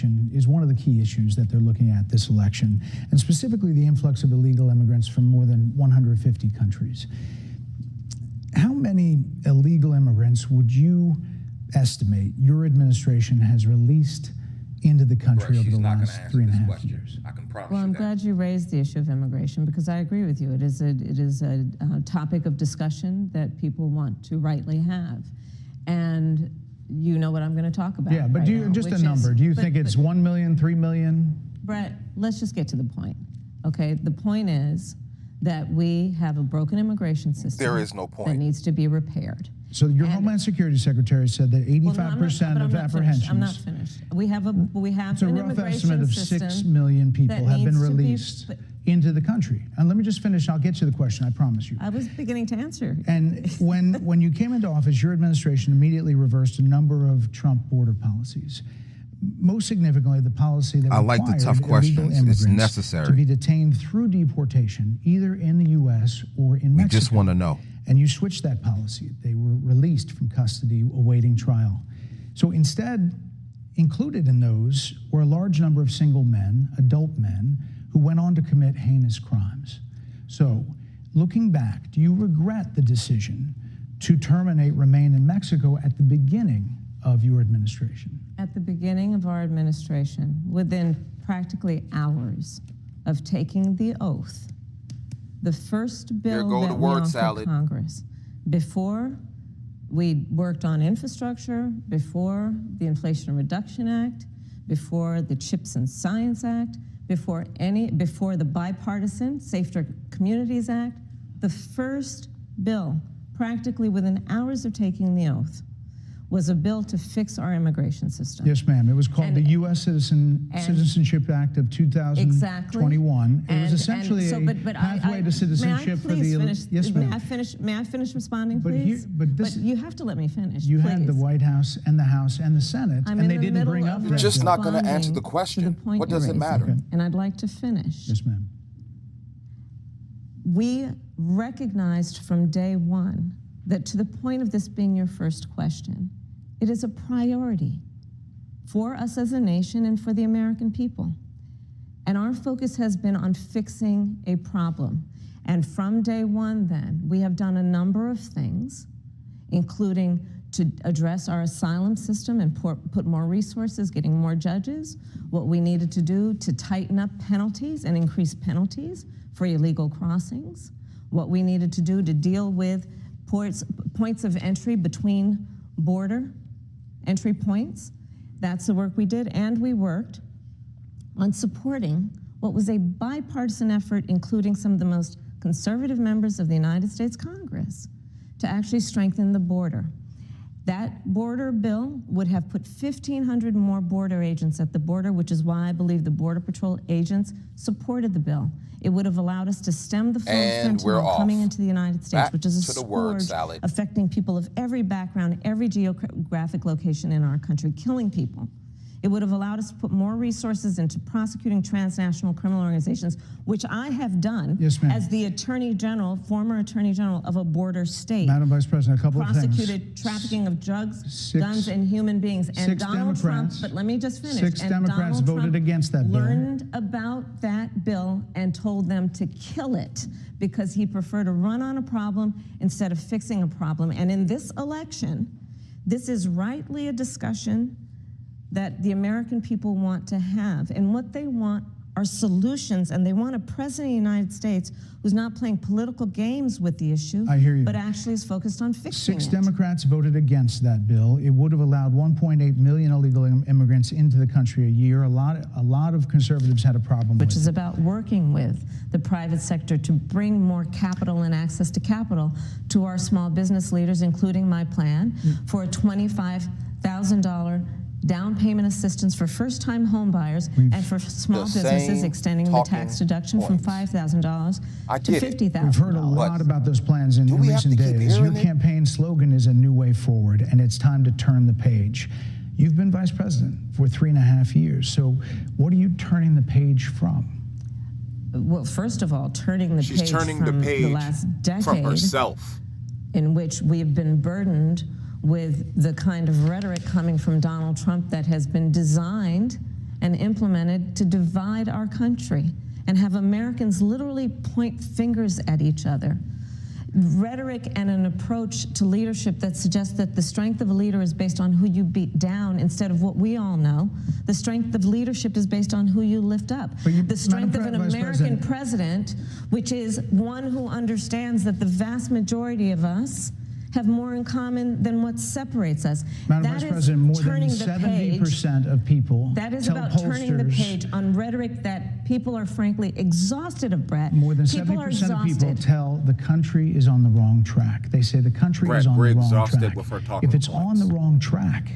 immigration is one of the key issues that they're looking at this election, and specifically the influx of illegal immigrants from more than 150 countries. How many illegal immigrants would you estimate your administration has released into the country over the last 3.5 years? I can promise Well, I'm you that. glad you raised the issue of immigration, because I agree with you. It is a topic of discussion that people want to rightly have. And you know what I'm going to talk about. Yeah, but right do you, now, just a number, do you think it's 1 million, 3 million? Brett, let's just get to the point, okay? The point is that we have a broken immigration system. There is no point. That needs to be repaired. So your Homeland Security Secretary said that 85% of apprehensions. I'm not finished. We have It's a an rough immigration estimate of system 6 million people have been needs to be- released into the country. And let me just finish, I'll get to the question, I promise you. I was beginning to answer. And when you came into office, your administration immediately reversed a number of Trump border policies. Most significantly, the policy that I like the tough required illegal questions. It's immigrants necessary. to be detained through deportation, either in the U.S. or in Mexico. We just want to know. And you switched that policy. They were released from custody awaiting trial. So instead, included in those were a large number of single men, adult men, who went on to commit heinous crimes. So, looking back, do you regret the decision to terminate Remain in Mexico at the beginning of your administration? At the beginning of our administration, within practically hours of taking the oath, the first bill go that the we word offered salad. Congress, before we worked on infrastructure, before the Inflation Reduction Act, before the Chips and Science Act, before the bipartisan Safer Communities Act, the first bill, practically within hours of taking the oath, was a bill to fix our immigration system. Yes, ma'am. It was called the U.S. Citizenship Act of 2021. Exactly. It was essentially a pathway to citizenship for the... Yes, ma'am. May I finish responding, please? But you have to let me finish, You please. had the White House and the House and the Senate, I'm and in they the didn't bring middle up of that Just bill. not going to answer the question. To the point What does you're it matter? raising, and I'd like to finish. Yes, ma'am. We recognized from day one that, to the point of this being your first question, it is a priority for us as a nation and for the American people. And our focus has been on fixing a problem. And from day one then, we have done a number of things, including to address our asylum system and put more resources, getting more judges, what we needed to do to tighten up penalties and increase penalties for illegal crossings, what we needed to do to deal with points of entry between border entry points. That's the work we did, and we worked on supporting what was a bipartisan effort, including some of the most conservative members of the United States Congress, to actually strengthen the border. That border bill would have put 1,500 more border agents at the border, which is why I believe the Border Patrol agents supported the bill. It would have allowed us to stem the flow of fentanyl coming into the United States, Back which is a to the word scourge salad. affecting people of every background, every geographic location in our country, killing people. It would have allowed us to put more resources into prosecuting transnational criminal organizations, which I have done as the Attorney General, former Attorney General of a border state. Madam Vice President, a couple of things. Prosecuted trafficking of drugs, guns, and human beings. And Donald Trump, but let me just finish. 6 Democrats voted against that bill. Learned about that bill and told them to kill it because he preferred to run on a problem instead of fixing a problem. And in this election, this is rightly a discussion that the American people want to have. And what they want are solutions, and they want a president of the United States who's not playing political games with the issue, I hear you. but actually is focused on fixing 6 it. Democrats voted against that bill. It would have allowed 1.8 million illegal immigrants into the country a year. A lot of conservatives had a problem with it. Which is about working with the private sector to bring more capital and access to capital to our small business leaders, including my plan for a $25,000 down payment assistance for first-time home buyers and for small businesses, extending the tax deduction from $5,000 to $50,000. We've heard a lot about those plans in recent days. Your campaign slogan is a new way forward, and it's time to turn the page. You've been vice president for 3.5 years, so what are you turning the page from? Well, first of all, turning the page from the last decade from herself, in which we've been burdened with the kind of rhetoric coming from Donald Trump that has been designed and implemented to divide our country and have Americans literally point fingers at each other. Rhetoric and an approach to leadership that suggests that the strength of a leader is based on who you beat down instead of what we all know. The strength of leadership is based on who you lift up. The strength of an American president, which is one who understands that the vast majority of us have more in common than what separates us. Madam Vice President, more than 70% of people that is tell about pollsters, turning the page on rhetoric that people are frankly exhausted of, Brett. More than 70% of people tell the country is on the wrong track. They say the country is on the wrong track. With her talking if it's on the wrong track,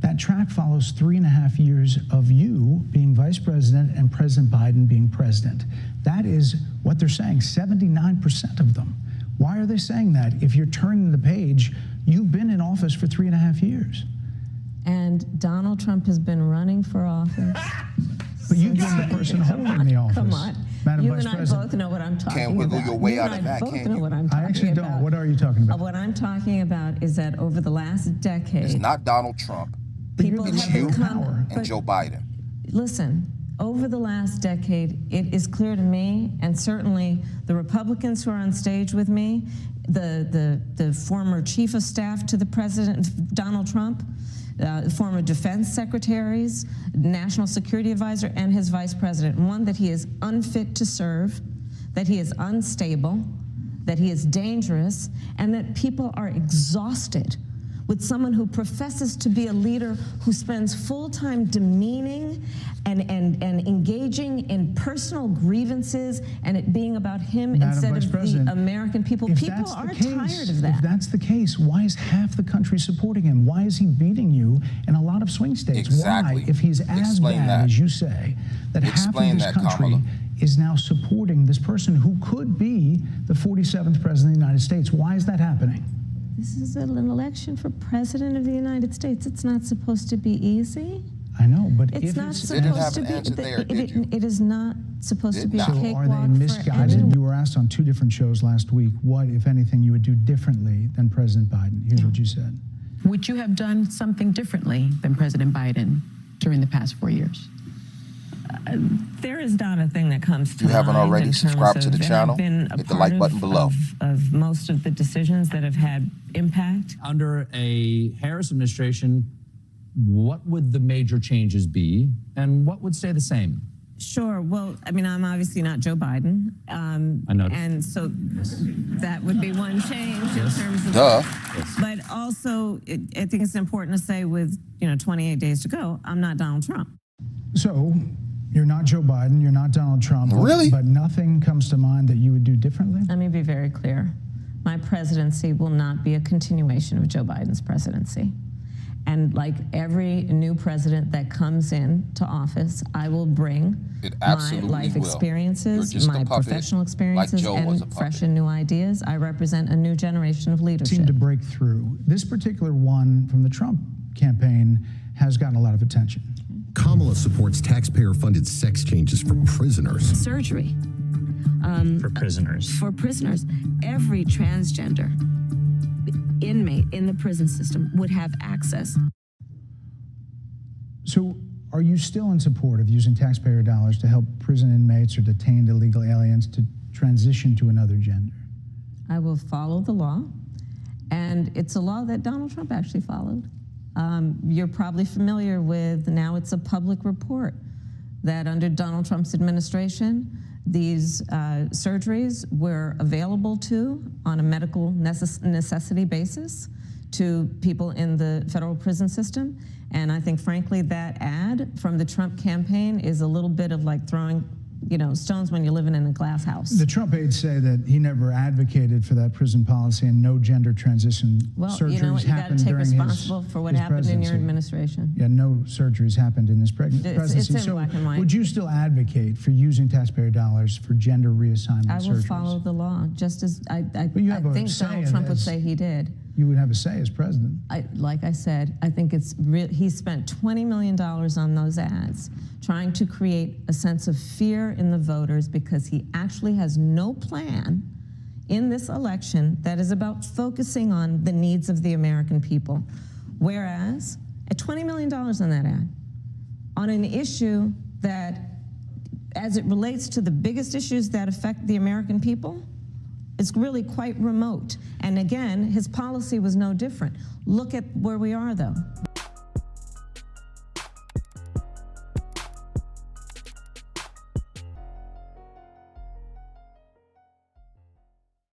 that track follows 3.5 years of you being vice president and President Biden being president. That is what they're saying, 79% of them. Why are they saying that? If you're turning the page, you've been in office for 3.5 years. And Donald Trump has been running for office. But you've been the person holding the office. Come on. Madam You Vice and I President. both know what I'm talking about. Can't wiggle your way out of that, both can know you? what I'm I talking actually don't. about. What are you talking about? What I'm talking about is that over the last decade, It's not Donald Trump people It's have you become. and Joe Biden. Listen, over the last decade, it is clear to me, and certainly the Republicans who are on stage with me, the former chief of staff to the president, Donald Trump, former defense secretaries, national security advisor, and his vice president. One, that he is unfit to serve, that he is unstable, that he is dangerous, and that people are exhausted with someone who professes to be a leader who spends full time demeaning and engaging in personal grievances and it being about him instead of the American people. People are tired of that. If that's the case, why is half the country supporting him? Why is he beating you in a lot of swing states? Exactly. Why, if he's as bad as you say, that half of this country is now supporting this person who could be the 47th president of the United States? Why is that happening? This is an election for president of the United States. It's not supposed to be easy. I know, but It's not supposed to be. It is not supposed to be a cakewalk. So are they misguided? You were asked on 2 different shows last week what, if anything, you would do differently than President Biden. Here's what you said. Would you have done something differently than President Biden during the past 4 years? There is not a thing that comes to mind. You haven't already in subscribed to the channel? I've been Hit the like button below. Of most of the decisions that have had impact. Under a Harris administration, what would the major changes be and what would stay the same? Sure. Well, I mean, I'm obviously not Joe Biden. I noticed. And so that would be one change in terms of. Duh. But also, I think it's important to say with, 28 days to go, I'm not Donald Trump. So you're not Joe Biden, you're not Donald Trump. Really? But nothing comes to mind that you would do differently? Let me be very clear. My presidency will not be a continuation of Joe Biden's presidency. And like every new president that comes into office, I will bring my life experiences, my professional experiences, and fresh and new ideas. I represent a new generation of leadership. Seem to break through. This particular one from the Trump campaign has gotten a lot of attention. Kamala supports taxpayer-funded sex changes for prisoners. Surgery. For prisoners. For prisoners. Every transgender inmate in the prison system would have access. So are you still in support of using taxpayer dollars to help prison inmates or detained illegal aliens to transition to another gender? I will follow the law, and it's a law that Donald Trump actually followed. You're probably familiar with, now it's a public report, that under Donald Trump's administration, these surgeries were available on a medical necessity basis to people in the federal prison system. And I think, frankly, that ad from the Trump campaign is a little bit of like throwing stones when you're living in a glass house. The Trump aides say that he never advocated for that prison policy and no gender transition surgeries you know what, you got to take responsible for what happened in your administration. Yeah, no surgeries happened in his presidency. It's in black and white. Would you still advocate for using taxpayer dollars for gender reassignment surgeries? I will follow the law, just as I think Donald Trump would say he did. You would have a say as president. Like I said, I think it's real. He spent $20 million on those ads, trying to create a sense of fear in the voters because he actually has no plan in this election that is about focusing on the needs of the American people. Whereas, at $20 million on that ad, on an issue that, as it relates to the biggest issues that affect the American people, it's really quite remote. And again, his policy was no different. Look at where we are, though.